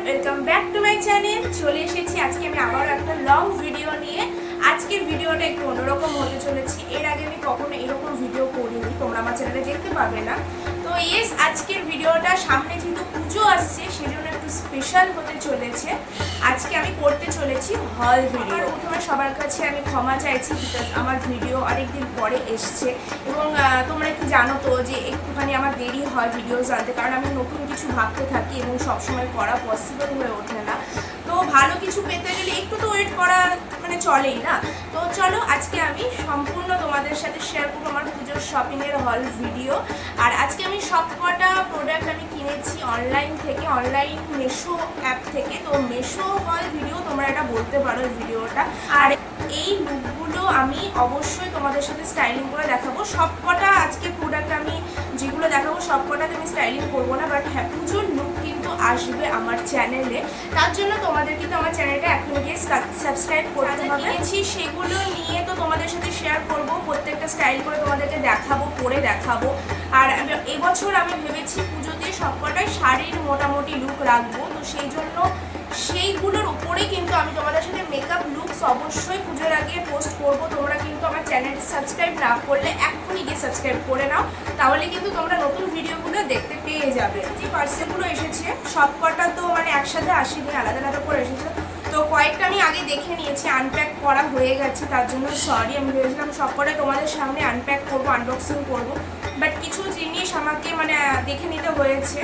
Welcome back to my channel. চলে এসেছি আজকে আমি আবারও একটা লং ভিডিও নিয়ে। আজকের ভিডিওটা একটু অন্যরকম হতে চলেছি। এর আগে আমি কখনো এরকম ভিডিও করিনি, তোমরা আমার চ্যানেলে দেখতে পাবে না। তো ইয়েস, আজকের ভিডিওটা সামনে যেহেতু পুজো আসছে সেজন্য একটু স্পেশাল হতে চলেছে। আজকে আমি করতে চলেছি হল ভিডিও। প্রথমে সবার কাছে আমি ক্ষমা চাইছি, বিকজ আমার ভিডিও অনেকদিন পরে এসছে এবং তোমরা একটু জানো তো যে একটুখানি আমার দেরি হয় ভিডিওস আনতে, কারণ আমি নতুন কিছু ভাবতে থাকি এবং সবসময় করা পসিবল হয়ে ওঠে না। তো ভালো কিছু পেতে গেলে একটু তো ওয়েট করা মানে চলেই না। তো চলো আজকে আমি সম্পূর্ণ তোমাদের সাথে শেয়ার করবো আমার পুজোর শপিংয়ের হল ভিডিও। আর আজকে আমি সব কটা প্রোডাক্ট আমি কিনেছি অনলাইন থেকে, অনলাইন মেশো অ্যাপ থেকে। তো মেশো হল ভিডিও তোমরা এটা বলতে পারো এই ভিডিওটা। আর এই লুকগুলো আমি অবশ্যই তোমাদের সাথে স্টাইলিং করে দেখাবো। সব কটা আজকে প্রোডাক্ট আমি যেগুলো দেখাবো সব কটাতে আমি স্টাইলিং করবো না, বাট হ্যাঁ পুজোর লুক কিন্তু আসবে আমার চ্যানেলে। তার জন্য তোমাদের কিন্তু আমার চ্যানেলটা এখন গিয়ে সাবস্ক্রাইব করতে হবে। সেগুলো নিয়ে তো তোমাদের সাথে শেয়ার করবো, প্রত্যেকটা স্টাইল করে তোমাদেরকে দেখাবো, পরে দেখাবো। আর এবছর আমি ভেবেছি পুজোতে সব কটাই শাড়ির মোটামুটি লুক রাখবো। তো সেই জন্য সেইগুলোর উপরে কিন্তু আমি তোমাদের সাথে মেকআপ লুকস অবশ্যই পুজোর আগে পোস্ট করবো। তোমরা কিন্তু আমার চ্যানেলটি সাবস্ক্রাইব না করলে এখনই গিয়ে সাবস্ক্রাইব করে নাও, তাহলে কিন্তু তোমরা নতুন ভিডিওগুলো দেখতে পেয়ে যাবে। যে পার্সেলগুলো এসেছে সব কটা তো মানে একসাথে আসেনি, আলাদা আলাদা করে এসেছে। তো কয়েকটা আমি আগে দেখে নিয়েছি, আনপ্যাক করা হয়ে গেছে, তার জন্য সরি। আমি ভেবেছিলাম সব কটাই তোমাদের সামনে আনপ্যাক করবো, আনবক্সিং করবো, বাট কিছু জিনিস আমাকে মানে দেখে নিতে হয়েছে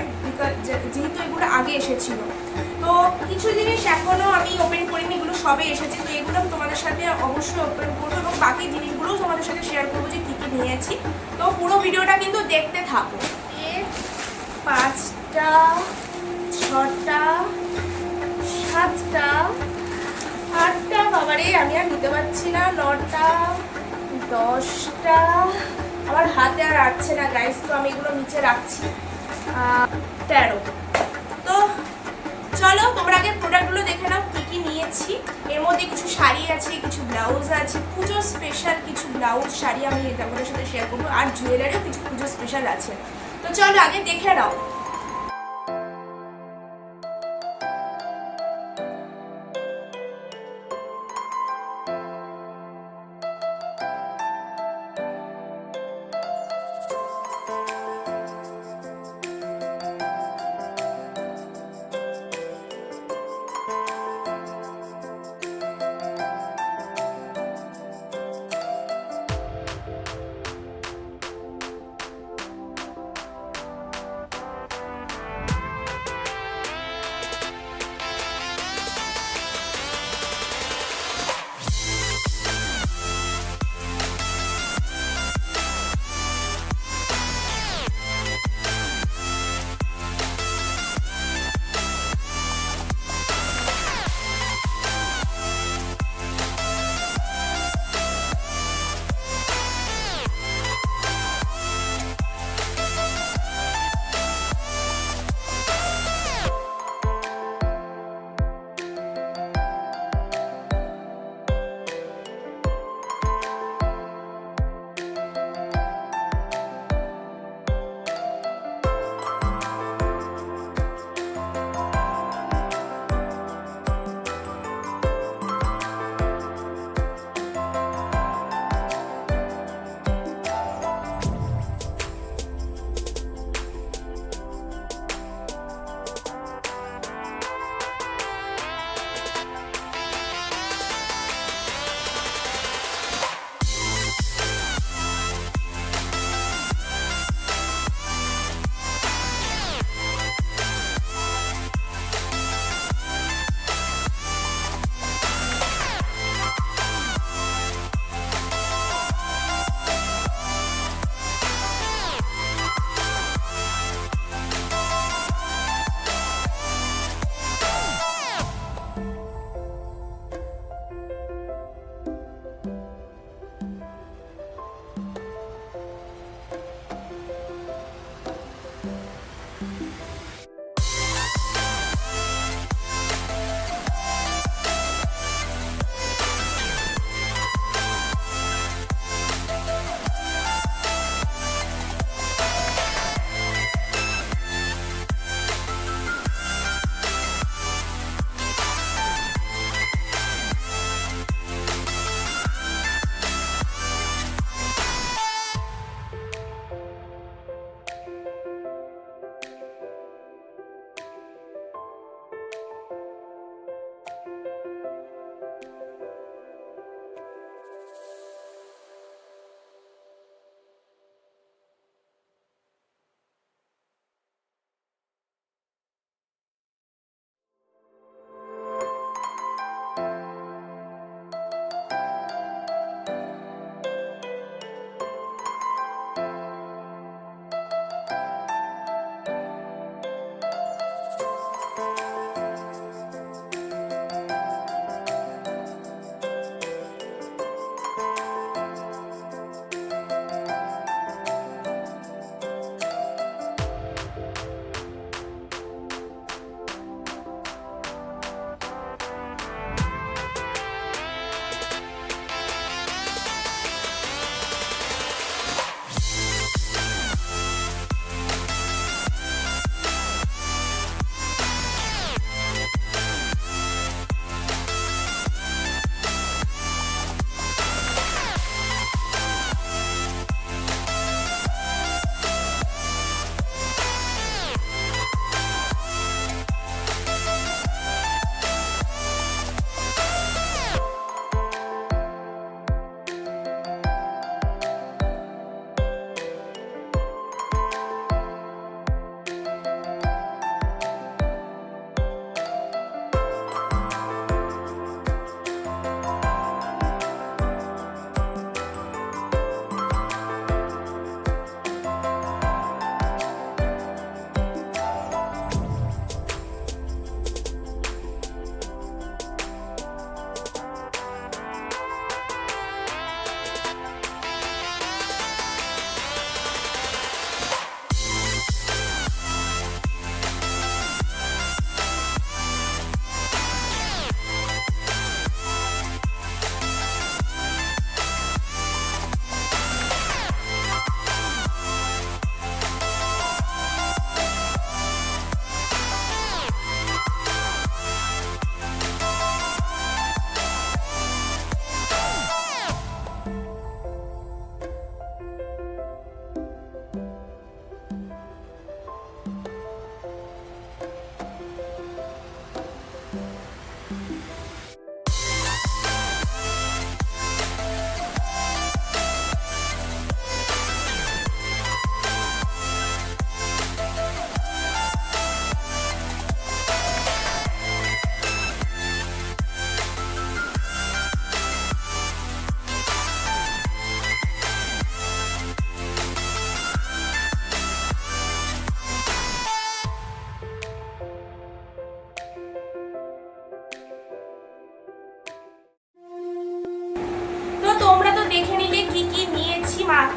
যেহেতু এগুলো আগে এসেছিল। তো কিছু জিনিস এখনও আমি ওপেন করিনি, এগুলো সবে এসেছে। তো এগুলো তোমাদের সাথে অবশ্যই ওপেন করবো এবং বাকি জিনিসগুলোও তোমাদের সাথে শেয়ার করবো যে কী কী নিয়েছি। তো পুরো ভিডিওটা কিন্তু দেখতে থাকো। 5টা 6টা 7টা 8টা, বাবারে আমি আর নিতে পারছি না, 9টা 10টা, আমার হাতে আর আসছে না গাইস। তো আমি এগুলো নিচে রাখছি। 13। তো চলো তোমরা আগে প্রোডাক্টগুলো দেখে নাও কী কী নিয়েছি। এর মধ্যে কিছু শাড়ি আছে, কিছু ব্লাউজ আছে, পুজো স্পেশাল কিছু ব্লাউজ শাড়ি আমি তোমাদের সাথে শেয়ার করবো, আর জুয়েলারিও কিছু পুজো স্পেশাল আছে। তো চলো আগে দেখে নাও।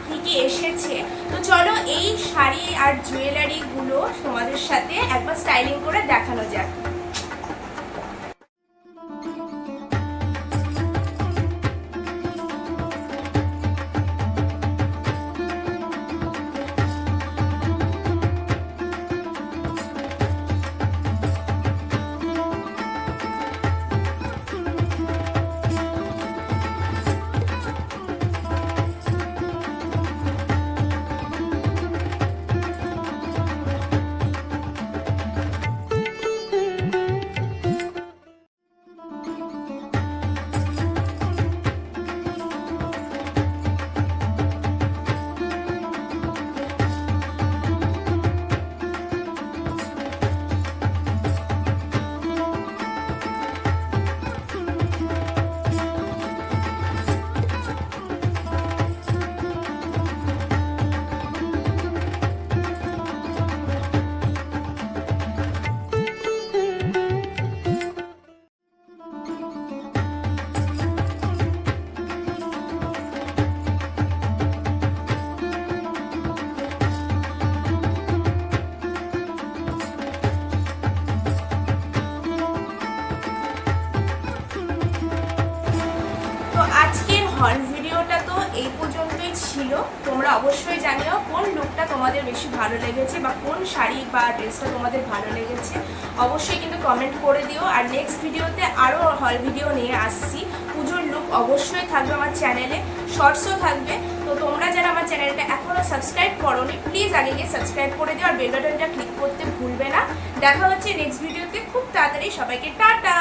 কি কি এসেছে। তো চলো এই শাড়ি আর জুয়েলারিগুলো তোমাদের সাথে একবার স্টাইলিং করে দেখানো যাক। আজকের হল ভিডিওটা তো এই পর্যন্তই ছিল। তোমরা অবশ্যই জানিও কোন লুকটা তোমাদের বেশি ভালো লেগেছে বা কোন শাড়ি বা ড্রেসটা তোমাদের ভালো লেগেছে, অবশ্যই কিন্তু কমেন্ট করে দিও। আর নেক্সট ভিডিওতে আরও হল ভিডিও নিয়ে আসছি। পুজোর লুক অবশ্যই থাকবে আমার চ্যানেলে, শর্টসও থাকবে। তো তোমরা যারা আমার চ্যানেলটা এখনও সাবস্ক্রাইব করোনি প্লিজ আগে গিয়ে সাবস্ক্রাইব করে দিও আর বেল বাটনটা ক্লিক করতে ভুলবে না। দেখা হচ্ছে নেক্সট ভিডিওতে খুব তাড়াতাড়ি। সবাইকে টাটা।